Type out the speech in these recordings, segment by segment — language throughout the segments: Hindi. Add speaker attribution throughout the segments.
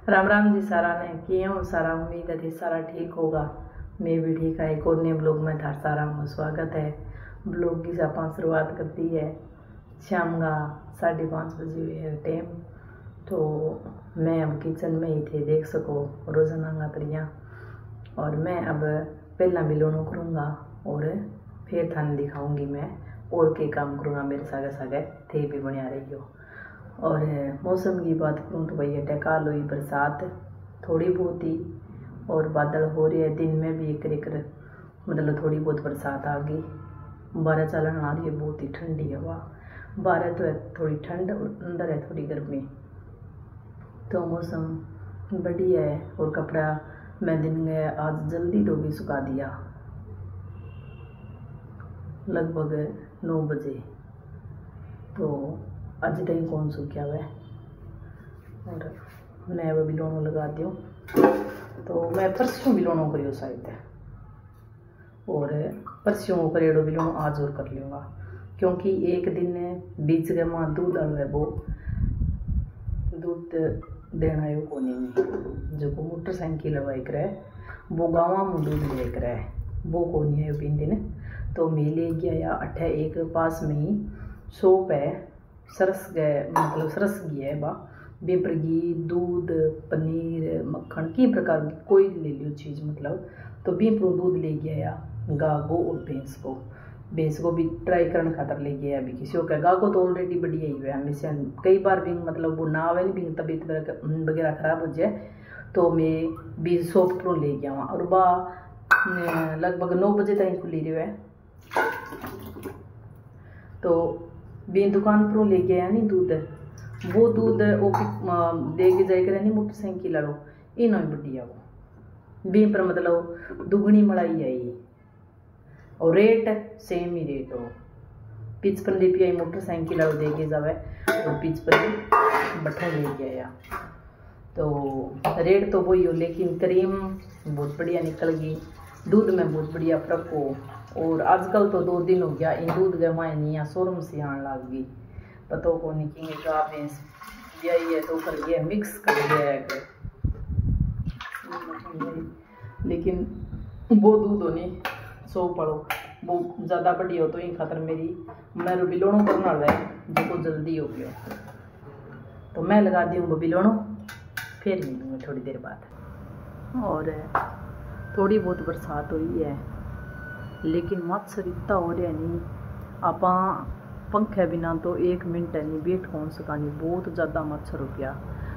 Speaker 1: राम राम जी सारा ने किए हो सारा। उम्मीद है सारा ठीक होगा। मैं भी ठीक है। एक और नए ब्लॉग में था सारा को स्वागत है। ब्लॉग की आप शुरुआत करती है शाम का 5:30 बजे हुए है टाइम। तो मैं अब किचन में ही थे, देख सको रोजाना का तरिया। और मैं अब पहला बिलोनो करूँगा और फिर थाने दिखाऊंगी मैं और के काम करूँगा। मेरे सागे सागे थे भी बढ़िया रही हो। और मौसम की बात करूँ तो भैया टकाल हुई बरसात थोड़ी बहुत ही, और बादल हो रहे हैं। दिन में भी एक मतलब थोड़ी बहुत बरसात आ गई। बारह चलन आ रही है, बहुत ही ठंडी हवा। बारह तो है थोड़ी ठंड और अंदर है थोड़ी गर्मी। तो मौसम बढ़िया है। और कपड़ा मैं दिन में आज जल्दी धोबी सुखा दिया, लगभग 9 बजे। तो आज टाइम कौन सूख्या हुआ है। और मैं वो बिलोनो लगा दूँ तो मैं परसों बिलोनो करियो शायद है, और परसों करेड़ो बिलोनो आज और कर लूँगा। क्योंकि एक दिन बीच के माँ दूध आलो है, वो दूध देना है को नहीं, जो को मोटरसाइकिल लवाई करे वो गाँव में दूध ले कर है, वो को नहीं है बिन दिन। तो मैं ले गया या अठे एक पास में ही शॉप है, सरस गए मतलब सरस गई है बा बेपर घी दूध पनीर मक्खन की प्रकार की कोई ले लियो चीज़ मतलब। तो बेपरो दूध ले गया या गाय को और भैंस को भी ट्राई करने खातर ले गया। अभी किसी को गाय को तो ऑलरेडी बढ़िया ही है, हमेशा कई बार भी मतलब वो ना आवे नहीं तबीयत वगैरह खराब हो जाए तो मैं भी शॉप पर ले गया वहाँ। और वह लगभग 9 बजे तक खुली रही है। तो बी दुकान पर ले गया नहीं दूध, वो दूध वो दे के जाए कर नहीं मोटरसाइकिल लो इन बढ़िया वो बी पर मतलब दुगनी मलाई आई। और रेट सेम ही रेट हो। 55 रुपया मोटरसाइकिल दे के जावे और 55 बठा ले गया। तो रेट तो वही हो, लेकिन क्रीम बहुत बढ़िया निकल गई, दूध में बहुत बढ़िया फर्क हो। और आजकल तो 2 दिन हो गया इन दूध के मायनिया शोरूम से आने लग गई। पता को नहीं कि गाय भैंस यही है तो कर गया मिक्स कर दिया है, लेकिन वो दूध होनी 100 पड़ो वो ज़्यादा बढ़िया हो। तो इन खातर मैं बिलोनो करने वाला है जो जल्दी हो गया। तो मैं लगा दी हूँ बिलोनो, फिर मिलूँगी थोड़ी देर बाद। और थोड़ी बहुत बरसात हुई है, लेकिन मच्छर इतना हो रहा नहीं, आप पंखे बिना तो 1 मिनट नहीं बैठ कौन सका नहीं, बहुत ज़्यादा मच्छर हो गया।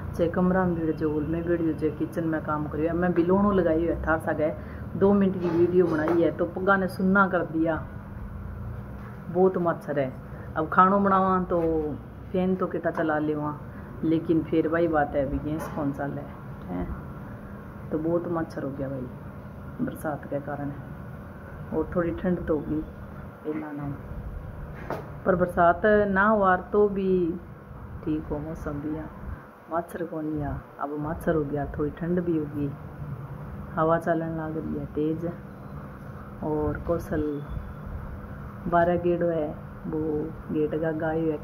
Speaker 1: चाहे कमरा में भीड़ जो हॉल में भीड़ जो चाहे किचन में काम करिए। मैं बिलोनो लगाई हुई था सा गए 2 मिनट की वीडियो बनाई है तो पग्गा ने सुनना कर दिया, बहुत मच्छर है। अब खानो बनावा तो फैन तो कितना चला ले वहाँ, लेकिन फिर वही बात है अभी गैस कौन सा है। तो बहुत मच्छर हो गया भाई बरसात के कारण। और थोड़ी ठंड तो होगी इतना ना, पर बरसात ना हुआ तो भी ठीक हो मौसम भी। मच्छर को नहीं आ, अब मच्छर हो गया, थोड़ी ठंड भी होगी, हवा चलन लग रही है तेज। और कौशल 12 गेट है, वो गेट का गाय है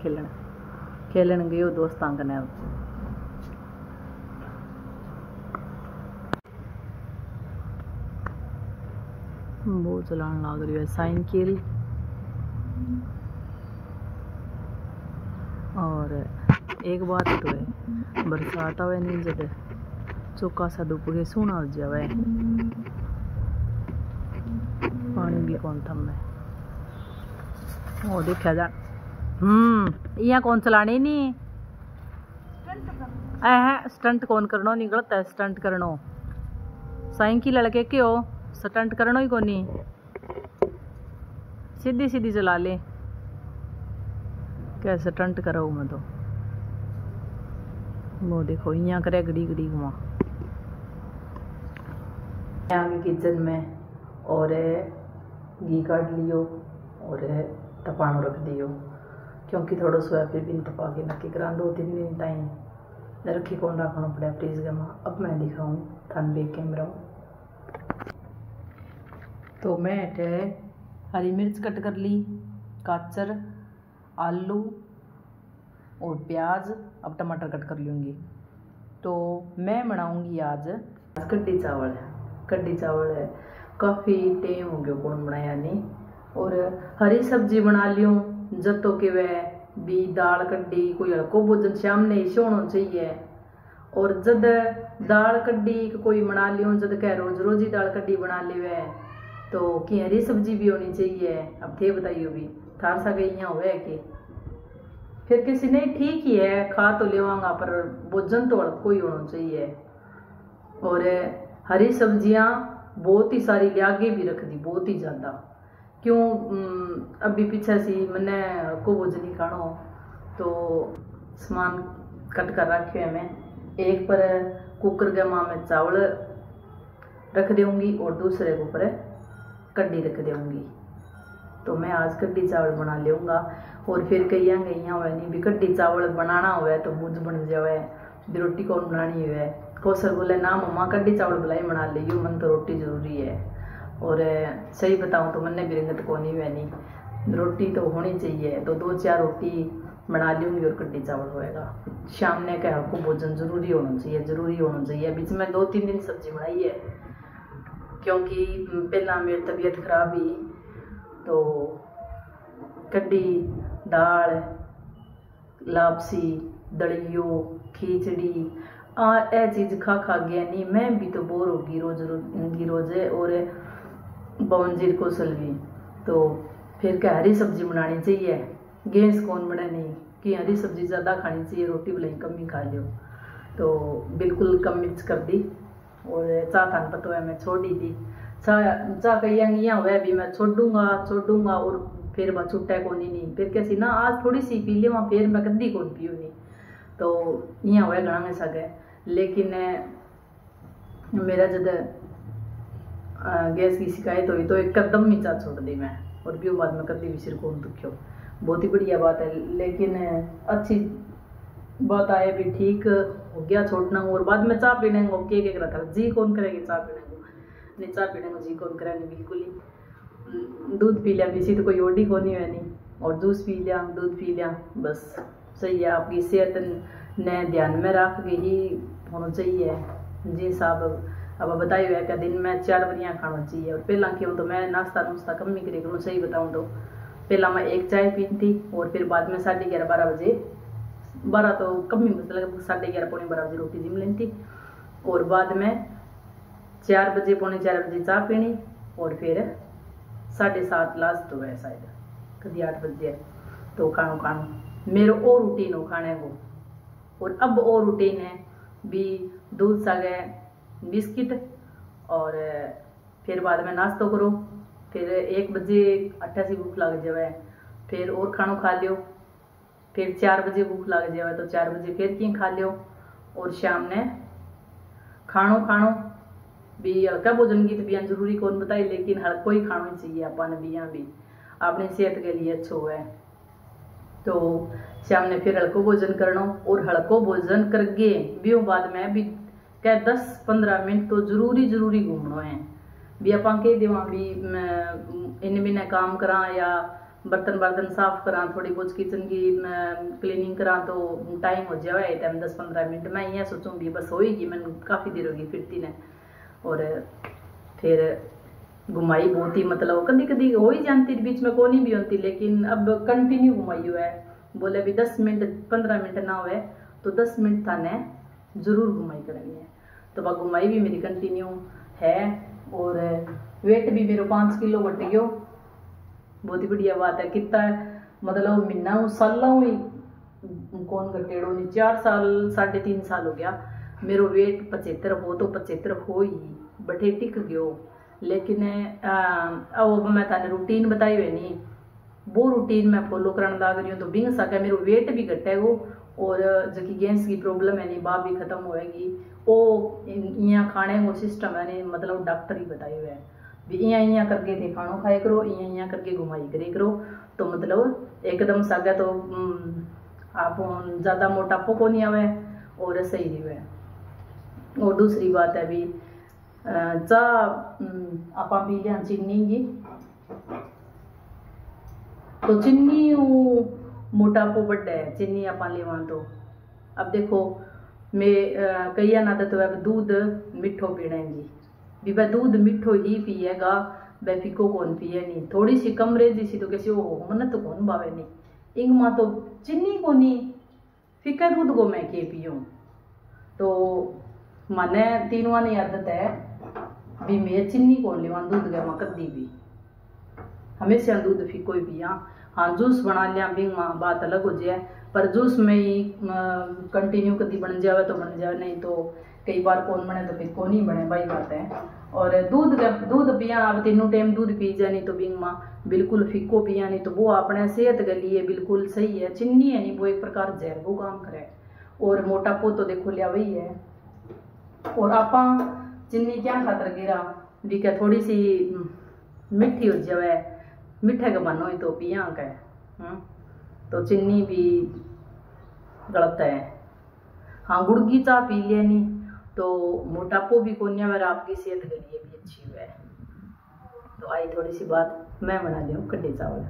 Speaker 1: खेलन गयो दोस्तां कने। वो चलान लग रही है साइकिल। और एक बात तो है बरसात आवे नहीं जब चौका सा धुप के सोना हो जावे, पानी भी कौन थम है। वो देखा जा यहाँ कौन चलाने नहीं स्टंट कौन करनो नहीं, गलत है स्टंट करनो। साइकिल लड़के के हो स्टंट करनो ही कोनी, सीधी सीधी चला ले, कैसे स्टंट करो मैं तो। वो देखो यहाँ करे घड़ी घड़ी घुमा आगे किचन में। और घी काट लियो और तपानो रख दियो, क्योंकि थोड़ा सोयाबीन तपा के नक्की करा 2-3 दिन टाइम रखी कौन रखना पड़ा फ्रीज के माँ। अब मैं दिखाऊँ थान बेक कैमरा। तो मैं हरी मिर्च कट कर ली, गाजर आलू और प्याज, अब टमाटर कट कर लूँगी। तो मैं बनाऊंगी आज कड्डी चावल। कड्डी चावल है काफ़ी टाइम हो गया कौन बनाया नहीं। और हरी सब्जी बना लियो जब तो कि वह भी दाल कड्डी कोई हल्को भोजन सामने ही होना चाहिए। और जद दाल कड्डी कोई बना लियो जद कह रोज रोज ही दाल कड्डी बना ले तो कि हरी सब्जी भी होनी चाहिए। अब थे बताइयो भी थार सा गई यहाँ हुआ कि फिर किसी ने ठीक ही है खा तो लेवांगा पर भोजन तो हल्को ही होना चाहिए। और हरी सब्जियां बहुत ही सारी लियागे भी रख दी बहुत ही ज़्यादा क्यों अभी पीछे सी मैंने को भोजन ही खाना तो सामान कट कर रखे है। मैं एक पर कुकर के माँ में चावल रख दूँगी और दूसरे के ऊपर कड्डी रख दूँगी। तो मैं आज कड्डी चावल बना लूँगा। और फिर कहीं हुआ नहीं भी कड्डी चावल बनाना हुआ तो मुझ बन जाए भी रोटी कौन बनानी हुआ कौशल बोले ना मम्मा कड्डी चावल भलाई बना लियो मन तो रोटी जरूरी है। और सही बताऊँ तो मैंने भी रंगत को नहीं रोटी तो होनी चाहिए तो 2-4 रोटी बना लूँगी और कड्डी चावल होएगा। शाम ने क्या आपको भोजन जरूरी होना चाहिए। बीच में 2-3 दिन सब्जी बनाई है क्योंकि पहला मेरी तबीयत खराब ही तो कड्डी दाल लापसी दलियो खिचड़ी ए चीज़ खा गया नहीं मैं भी तो बोर होगी रोज और बवंजीर कौशल भी तो फिर क्या हरी सब्जी बनानी चाहिए। गैस कौन बना नहीं कि हरी सब्जी ज़्यादा खानी चाहिए रोटी भले कम ही खा लियो। तो बिल्कुल कम मिर्च कर दी और चाह खान पता है मैं छोड़ दी थी चाह कहीं हुआ भी मैं छोड़ दूंगा और फिर वह छुट्टा को नहीं फिर कैसी ना आज थोड़ी सी पी ले वहाँ फिर मैं कद्दी कौन पीऊँ नहीं तो यहाँ हुआ घना में सके। लेकिन मेरा जब गैस की शिकायत हुई तो एक कदम ही चाह छोड़ दी मैं और भी बाद में कभी भी सिर कौन दुखियो बहुत ही बढ़िया बात है। लेकिन अच्छी बात आए भी ठीक हो गया छोड़ना और बाद में चाय पीने को के रहा था जी कौन करेगी चाय पीने को नहीं चाय पीने को जी कौन करेंगे बिल्कुल ही दूध पी लिया किसी तो कोई ओडी को नहीं है नहीं और जूस पी लिया दूध पी लिया बस सही है। आपकी सेहत ने ध्यान में रख के ही होना चाहिए जी साहब। अब बताइए है क्या दिन में 4 बरियाँ खाना चाहिए और पहला क्यों तो मैं नाश्ता कम ही करे करूँ सही बताऊँ तो पहला मैं एक चाय पीती थी और फिर बाद में 11:30-12 बजे 12 तो कम ही मतलब 11:30-12 बजे रोटी जिम लेनी थी और बाद में 4 बजे 4:45 बजे चाय पीनी और फिर 7:30 लास्ट हो गया शायद कभी 8 बजे तो खाना मेरे और रूटीन हो खाने को। और अब और रूटीन है भी दूध सागे बिस्किट और फिर बाद में नाश्ता करो फिर 1 बजे 88 भूख लग जाए फिर और खाना खा लियो फिर 4 बजे भूख लग जाए तो 4 बजे फिर की खा लियो और शाम ने खानो भी हल्का भोजन की तो बियान जरूरी कौन बताई लेकिन हल्को ही खाना चाहिए अपन बियान भी अपनी सेहत के लिए अच्छा हुआ है। तो शाम ने फिर हल्को भोजन करना और हल्को भोजन करके भी बाद में भी क्या 10-15 मिनट तो जरूरी घूमना है भी आप कह देवा भी इन काम करा या बर्तन साफ करा थोड़ी बहुत किचन की क्लीनिंग करा तो टाइम हो जाए टाइम 10-15 मिनट मैं ये सोचूंगी बस होएगी मैंने काफ़ी देर होगी फिरती ने। और फिर घुमाई बहुत ही मतलब कभी हो ही जानती बीच में कौन भी होती लेकिन अब कंटिन्यू घुमाई हुआ है बोले अभी 10 मिनट 15 मिनट ना हुए तो 10 मिनट था ने जरूर घुमाई करेंगे। तो वह घुमाई भी मेरी कंटिन्यू है और वेट भी मेरे 5 किलो घट गयो बहुत ही बढ़िया बात है। कितना मतलब महीना साल ही कौन घटेड़ो नहीं 4 साल 3.5 साल हो गया मेरो वेट 75 हो तो 75 हो ही बटे टिक गयो। लेकिन अब मैं थाने रूटीन बताई हुई नहीं वो रूटीन मैं फॉलो करने लग रही हूँ तो बिंग सके मेरो वेट भी घटेगो और जो कि गैस की प्रॉब्लम है नहीं बाप भी खत्म होएगी वो यहाँ खाने को सिस्टम है नहीं मतलब डॉक्टर ही बताए हुए हैं भी यहाँ करके थे खाना खाए करो यहाँ करके घुमाई करे करो तो मतलब एकदम सागा तो आप ज़्यादा मोटापो को नहीं आवे और सही नहीं हुए। और दूसरी बात है भी चाह आप पी लिया चीनी की तो चीनी मोटापो बढ़ा है चीनी आप लेवा तो अब देखो मैं कई आदत तो वह दूध मिठो पीने की, वह दूध मिठो ही पिएगा, वह फिको कौन पिए नहीं। थोड़ी सी कमरे जैसी तो कैसे हो मन तो कौन बावे नहीं, इंग माँ तो चीनी को नहीं, फिका दूध को मैं के पियूँ। तो मने तीनों ने आदत है भी मैं चीनी कौन लिवा दूध के माँ कदी भी, हमेशा दूध फिको ही पिया। हाँ जूस बना लिया बिंग माँ बात अलग हो जाए, पर जूस में ही कंटिन्यू कभी बन जावे तो बन जावे, नहीं तो कई बार कौन बने तो फिर कौन ही बने, वही बात है। और दूध पिया आप तीनों टाइम दूध पी जाए नहीं तो बिंग माँ बिल्कुल फिको पिया नहीं तो वो अपने सेहत के लिए बिल्कुल सही है। चीनी है नहीं वो एक प्रकार जहर वो काम करे, और मोटापो तो देखो लिया वही है। और आपा चीनी क्या खातर गिरा भी क्या थोड़ी सी मिठी हो जावे, मिठे का बनो ही तो पिया के, तो चीनी भी गलत है। हाँ गुड़ की चाय पी लिया नहीं तो मोटापो भी कोन्या और आपकी सेहत के लिए भी अच्छी है। तो आई थोड़ी सी बात मैं बना दी हूँ कड्डी चावल।